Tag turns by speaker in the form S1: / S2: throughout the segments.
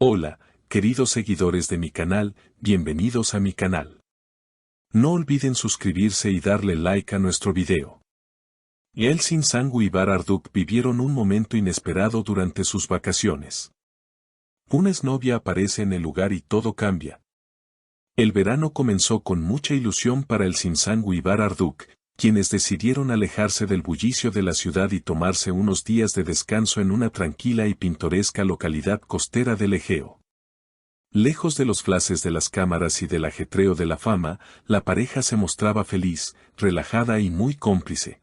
S1: Hola, queridos seguidores de mi canal, bienvenidos a mi canal. No olviden suscribirse y darle like a nuestro video. Elçin Sangu y Bar Arduk vivieron un momento inesperado durante sus vacaciones. Una exnovia aparece en el lugar y todo cambia. El verano comenzó con mucha ilusión para Elçin Sangu y Bar Arduk, quienes decidieron alejarse del bullicio de la ciudad y tomarse unos días de descanso en una tranquila y pintoresca localidad costera del Egeo. Lejos de los flashes de las cámaras y del ajetreo de la fama, la pareja se mostraba feliz, relajada y muy cómplice.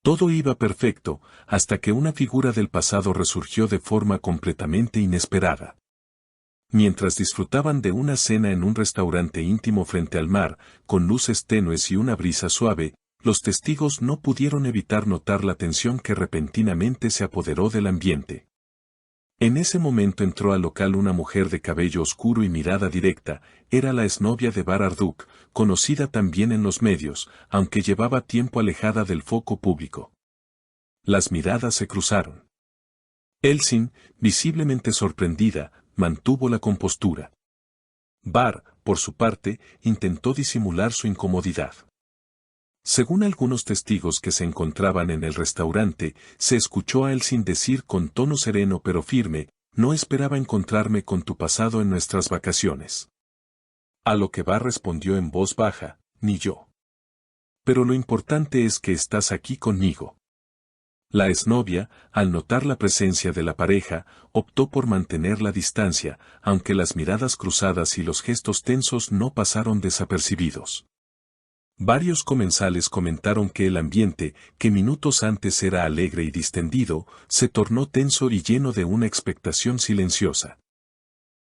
S1: Todo iba perfecto, hasta que una figura del pasado resurgió de forma completamente inesperada. Mientras disfrutaban de una cena en un restaurante íntimo frente al mar, con luces tenues y una brisa suave, los testigos no pudieron evitar notar la tensión que repentinamente se apoderó del ambiente. En ese momento entró al local una mujer de cabello oscuro y mirada directa, era la exnovia de Bar Arduk, conocida también en los medios, aunque llevaba tiempo alejada del foco público. Las miradas se cruzaron. Elçin, visiblemente sorprendida, mantuvo la compostura. Bar, por su parte, intentó disimular su incomodidad. Según algunos testigos que se encontraban en el restaurante, se escuchó a Elçin decir con tono sereno pero firme, «No esperaba encontrarme con tu pasado en nuestras vacaciones». A lo que Bar respondió en voz baja, «Ni yo. Pero lo importante es que estás aquí conmigo». La exnovia, al notar la presencia de la pareja, optó por mantener la distancia, aunque las miradas cruzadas y los gestos tensos no pasaron desapercibidos. Varios comensales comentaron que el ambiente, que minutos antes era alegre y distendido, se tornó tenso y lleno de una expectación silenciosa.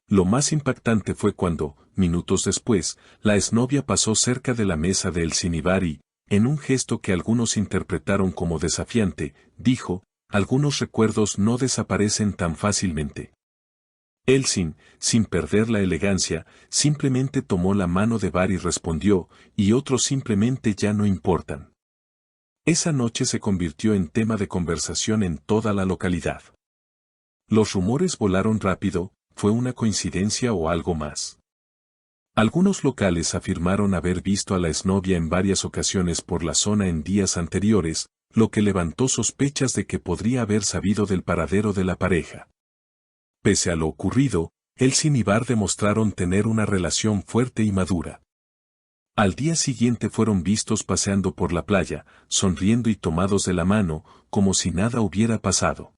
S1: Lo más impactante fue cuando, minutos después, la exnovia pasó cerca de la mesa de Elçin y Bar y, en un gesto que algunos interpretaron como desafiante, dijo, «Algunos recuerdos no desaparecen tan fácilmente». Elçin, sin perder la elegancia, simplemente tomó la mano de Bar y respondió, «Y otros simplemente ya no importan». Esa noche se convirtió en tema de conversación en toda la localidad. Los rumores volaron rápido, ¿fue una coincidencia o algo más? Algunos locales afirmaron haber visto a la exnovia en varias ocasiones por la zona en días anteriores, lo que levantó sospechas de que podría haber sabido del paradero de la pareja. Pese a lo ocurrido, Elçin y Bar demostraron tener una relación fuerte y madura. Al día siguiente fueron vistos paseando por la playa, sonriendo y tomados de la mano, como si nada hubiera pasado.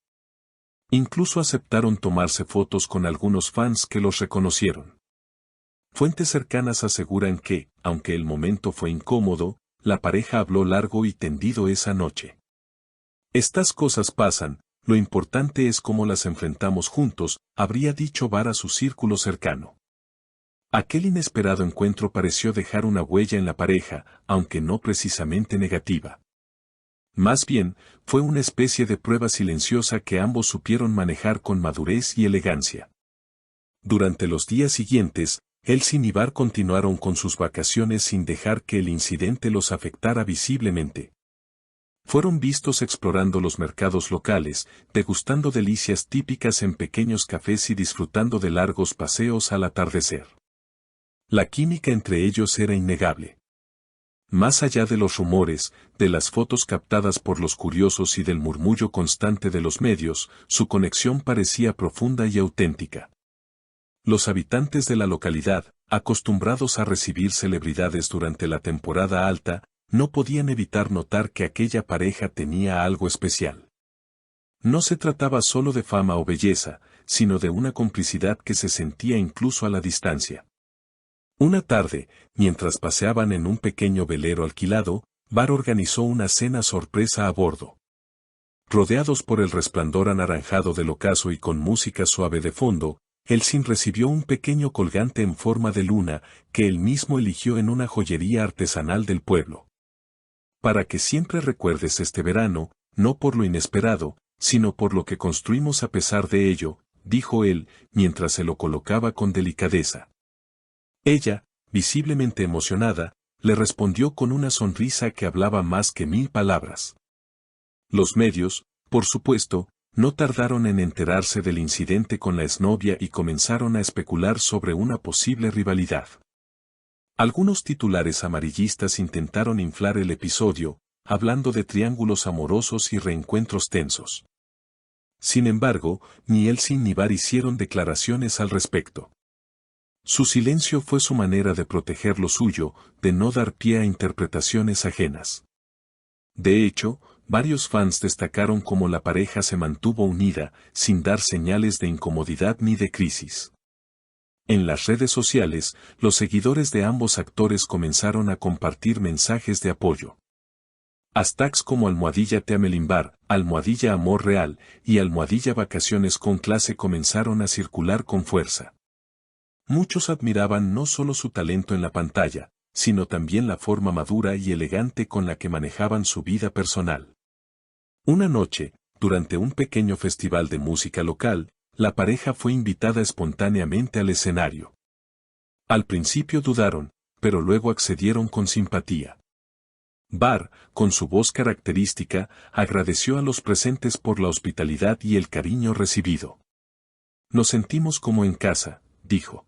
S1: Incluso aceptaron tomarse fotos con algunos fans que los reconocieron. Fuentes cercanas aseguran que, aunque el momento fue incómodo, la pareja habló largo y tendido esa noche. Estas cosas pasan, lo importante es cómo las enfrentamos juntos, habría dicho Bar a su círculo cercano. Aquel inesperado encuentro pareció dejar una huella en la pareja, aunque no precisamente negativa. Más bien, fue una especie de prueba silenciosa que ambos supieron manejar con madurez y elegancia. Durante los días siguientes, Elçin y Bar continuaron con sus vacaciones sin dejar que el incidente los afectara visiblemente. Fueron vistos explorando los mercados locales, degustando delicias típicas en pequeños cafés y disfrutando de largos paseos al atardecer. La química entre ellos era innegable. Más allá de los rumores, de las fotos captadas por los curiosos y del murmullo constante de los medios, su conexión parecía profunda y auténtica. Los habitantes de la localidad, acostumbrados a recibir celebridades durante la temporada alta, no podían evitar notar que aquella pareja tenía algo especial. No se trataba solo de fama o belleza, sino de una complicidad que se sentía incluso a la distancia. Una tarde, mientras paseaban en un pequeño velero alquilado, Bar organizó una cena sorpresa a bordo. Rodeados por el resplandor anaranjado del ocaso y con música suave de fondo, Elçin recibió un pequeño colgante en forma de luna, que él mismo eligió en una joyería artesanal del pueblo. Para que siempre recuerdes este verano, no por lo inesperado, sino por lo que construimos a pesar de ello, dijo él, mientras se lo colocaba con delicadeza. Ella, visiblemente emocionada, le respondió con una sonrisa que hablaba más que 1000 palabras. Los medios, por supuesto, no tardaron en enterarse del incidente con la exnovia y comenzaron a especular sobre una posible rivalidad. Algunos titulares amarillistas intentaron inflar el episodio, hablando de triángulos amorosos y reencuentros tensos. Sin embargo, ni Elsin ni Bar hicieron declaraciones al respecto. Su silencio fue su manera de proteger lo suyo, de no dar pie a interpretaciones ajenas. De hecho, varios fans destacaron cómo la pareja se mantuvo unida, sin dar señales de incomodidad ni de crisis. En las redes sociales, los seguidores de ambos actores comenzaron a compartir mensajes de apoyo. Hashtags como @teamelimbar, @amor real y @vacaciones con clase comenzaron a circular con fuerza. Muchos admiraban no solo su talento en la pantalla, sino también la forma madura y elegante con la que manejaban su vida personal. Una noche, durante un pequeño festival de música local, la pareja fue invitada espontáneamente al escenario. Al principio dudaron, pero luego accedieron con simpatía. Bar, con su voz característica, agradeció a los presentes por la hospitalidad y el cariño recibido. Nos sentimos como en casa, dijo.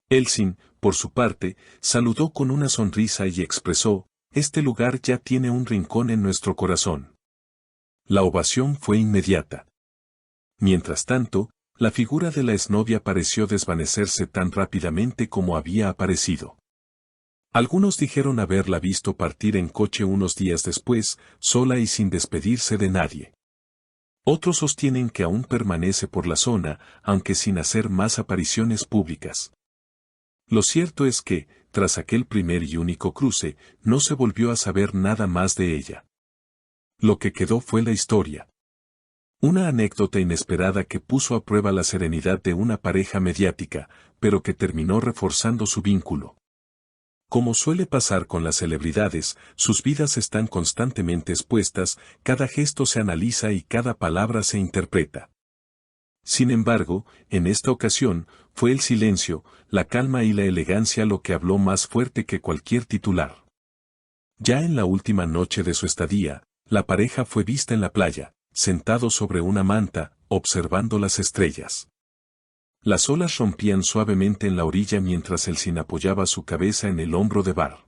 S1: Elsin, por su parte, saludó con una sonrisa y expresó, este lugar ya tiene un rincón en nuestro corazón. La ovación fue inmediata. Mientras tanto, la figura de la exnovia pareció desvanecerse tan rápidamente como había aparecido. Algunos dijeron haberla visto partir en coche unos días después, sola y sin despedirse de nadie. Otros sostienen que aún permanece por la zona, aunque sin hacer más apariciones públicas. Lo cierto es que, tras aquel primer y único cruce, no se volvió a saber nada más de ella. Lo que quedó fue la historia. Una anécdota inesperada que puso a prueba la serenidad de una pareja mediática, pero que terminó reforzando su vínculo. Como suele pasar con las celebridades, sus vidas están constantemente expuestas, cada gesto se analiza y cada palabra se interpreta. Sin embargo, en esta ocasión, fue el silencio, la calma y la elegancia lo que habló más fuerte que cualquier titular. Ya en la última noche de su estadía, la pareja fue vista en la playa, sentado sobre una manta, observando las estrellas. Las olas rompían suavemente en la orilla mientras Elsin apoyaba su cabeza en el hombro de Bar.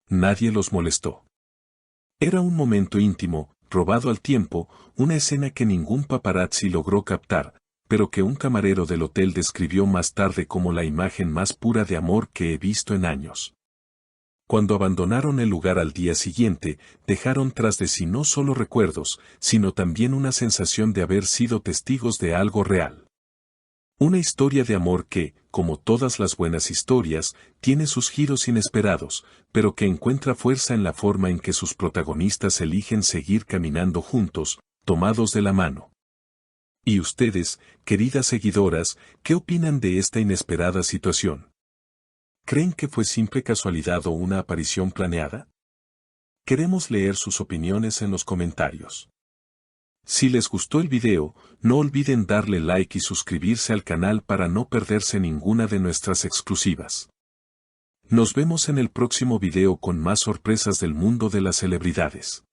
S1: Nadie los molestó. Era un momento íntimo, robado al tiempo, una escena que ningún paparazzi logró captar, pero que un camarero del hotel describió más tarde como la imagen más pura de amor que he visto en años. Cuando abandonaron el lugar al día siguiente, dejaron tras de sí no solo recuerdos, sino también una sensación de haber sido testigos de algo real. Una historia de amor que, como todas las buenas historias, tiene sus giros inesperados, pero que encuentra fuerza en la forma en que sus protagonistas eligen seguir caminando juntos, tomados de la mano. ¿Y ustedes, queridas seguidoras, qué opinan de esta inesperada situación? ¿Creen que fue simple casualidad o una aparición planeada? Queremos leer sus opiniones en los comentarios. Si les gustó el video, no olviden darle like y suscribirse al canal para no perderse ninguna de nuestras exclusivas. Nos vemos en el próximo video con más sorpresas del mundo de las celebridades.